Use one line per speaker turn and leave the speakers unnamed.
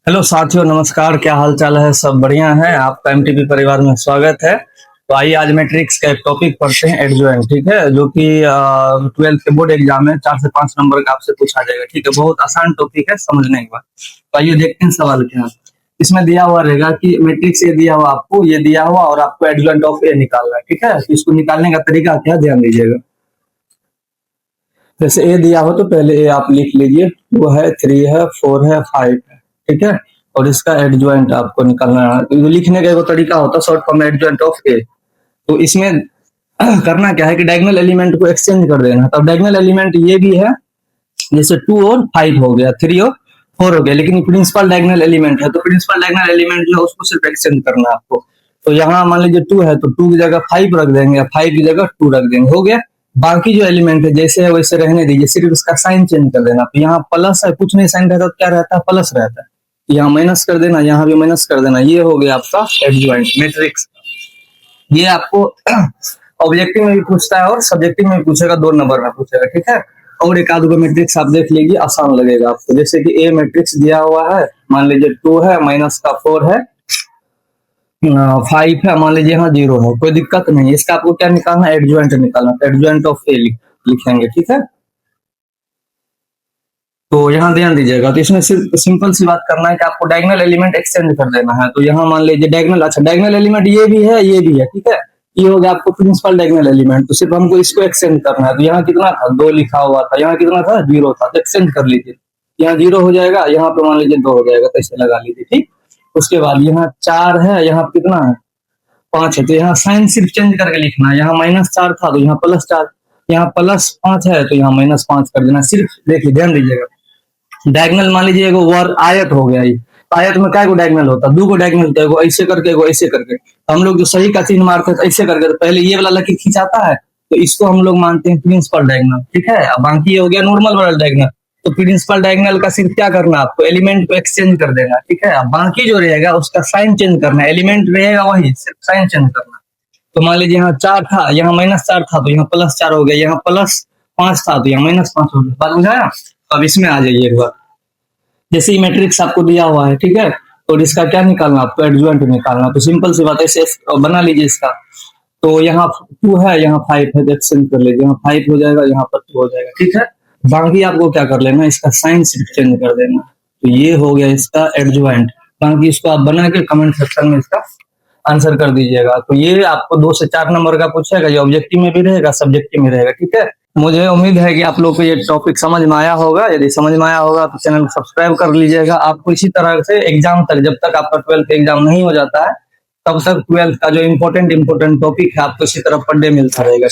Hello साथियों, नमस्कार। क्या हाल चाल है? सब बढ़िया है? आपका एमटीपी परिवार में स्वागत है। तो आइए आज मैट्रिक्स का एक टॉपिक पढ़ते हैं, एडजॉइंट। ठीक है, जो कि 12th के बोर्ड एग्जाम में 4 से 5 नंबर का आपसे पूछा जाएगा। ठीक है, बहुत आसान टॉपिक है, समझने के बाद। तो आइए देखते हैं सवाल क्या है। इसमें दिया हुआ रहेगा कि मैट्रिक्स ये दिया हुआ, आपको ये दिया हुआ और आपको एडजॉइंट ऑफ ए निकालना है। ठीक है, तो इसको निकालने का तरीका क्या, ध्यान दीजिएगा। जैसे ए दिया हो तो पहले ए आप लिख लीजिए। 2 है, 3 है, 4 है, 5 है। ठीक है, और इसका एडजॉइंट आपको निकालना है। तो लिखने का एक तरीका होता है, शॉर्ट फॉर्म एडजॉइंट ऑफ ए। तो इसमें करना क्या है कि डायगोनल एलिमेंट को एक्सचेंज कर देना। तब डायगोनल एलिमेंट ये भी है, जैसे 2 और 5 हो गया, 3 और 4 हो गया, लेकिन प्रिंसिपल डायगोनल एलिमेंट है, तो प्रिंसिपल डायगोनल एलिमेंट जो है उसको सिर्फ एक्सचेंज करना है आपको। तो यहाँ मान लीजिए 2 है, तो 2 की जगह 5 रख देंगे, 5 की जगह 2 रख देंगे, हो गया। बाकी जो एलिमेंट है जैसे है वैसे रहने दीजिए, सिर्फ इसका साइन चेंज कर देना। तो यहाँ प्लस है, कुछ नहीं साइन रहता तो क्या रहता है, प्लस रहता है। यहाँ माइनस कर देना, यहाँ भी माइनस कर देना। ये हो गया आपका एडजॉइंट मैट्रिक्स। ये आपको ऑब्जेक्टिव में भी पूछता है और सब्जेक्टिव में भी पूछेगा, 2 नंबर में पूछेगा। ठीक है, और एक आध गो मैट्रिक्स आप देख लीजिए, आसान लगेगा आपको। जैसे कि ए मैट्रिक्स दिया हुआ है, मान लीजिए 2 है, माइनस का 4 है, 5 है, मान लीजिए यहाँ 0 है, कोई दिक्कत नहीं। इसका आपको क्या निकालना है, एडजॉइंट निकालना। तो एडजॉइंट ऑफ ए लिखेंगे। ठीक है, तो यहाँ ध्यान दीजिएगा। तो इसमें सिर्फ सिंपल सी बात करना है कि आपको डायगोनल एलिमेंट एक्सचेंज कर देना है। तो यहाँ मान लीजिए डायगोनल, अच्छा डायगोनल एलिमेंट ये भी है, ये भी है। ठीक है, ये हो गया आपको प्रिंसिपल डायगोनल एलिमेंट। तो सिर्फ हमको इसको एक्सचेंज करना है। तो यहाँ कितना था, 2 लिखा हुआ था, यहाँ कितना था, 0 था, तो एक्सचेंज कर लीजिए। यहाँ 0 हो जाएगा, यहाँ पे मान लीजिए 2 हो जाएगा, तो ऐसे लगा लीजिए। ठीक, उसके बाद यहाँ 4 है, यहाँ कितना है, 5 है, तो यहाँ साइन सिर्फ चेंज करके लिखना है। यहाँ -4 था तो यहाँ +4, यहाँ +5 है तो यहाँ -5 कर देना। सिर्फ देखिए, ध्यान दीजिएगा। डायगोनल मान लीजिए एगो वर आयत हो गया। ये आयत में क्या डायगोनल होता है, 2 को डायगोनल होता है, एगो ऐसे करके, एगो ऐसे करके। हम लोग जो सही का चिन्ह मारते हैं तो ऐसे करके, तो पहले ये वाला लकीर खिंचाता है, तो इसको हम लोग मानते हैं प्रिंसिपल डायगोनल। ठीक है, अब बाकी ये हो गया नॉर्मल वाला डायगोनल। तो प्रिंसिपल डायगोनल का सिर्फ क्या करना, आपको एलिमेंट को एक्सचेंज कर देना। ठीक है, अब बाकी जो रहेगा उसका साइन चेंज करना है। एलिमेंट रहेगा वही, सिर्फ साइन चेंज करना। तो मान लीजिए यहाँ 4 था, यहाँ -4 था, तो यहाँ +4 हो गया, यहाँ +5 था तो यहाँ -5 हो गया। बात बुझाया? अब इसमें आ जाइए एक बार। जैसे ही मैट्रिक्स आपको दिया हुआ है, ठीक है, तो इसका क्या निकालना, आपको एडजॉइंट निकालना। तो सिंपल सी बात है, ऐसे बना लीजिए इसका। तो यहाँ 2 है, यहाँ 5 है, तो एक्सचेंज कर लीजिए। यहाँ 5 हो जाएगा, यहाँ पर 2 हो जाएगा। ठीक है, बाकी आपको क्या कर लेना, इसका साइन सिर्फ चेंज कर देना। तो ये हो गया इसका एडजॉइंट। बाकी इसको आप बना के कमेंट सेक्शन में इसका आंसर कर दीजिएगा। तो ये आपको 2 से 4 नंबर का पूछेगा, ये ऑब्जेक्टिव में भी रहेगा, सब्जेक्टिव में रहेगा। ठीक है, मुझे उम्मीद है कि आप लोग को ये टॉपिक समझ में आया होगा। यदि समझ में आया होगा तो चैनल को सब्सक्राइब कर लीजिएगा। आपको इसी तरह से एग्जाम तक, जब तक आपका 12th एग्जाम नहीं हो जाता है, तब तक 12th का जो इम्पोर्टेंट टॉपिक है आपको इसी तरह पर डे मिलता रहेगा।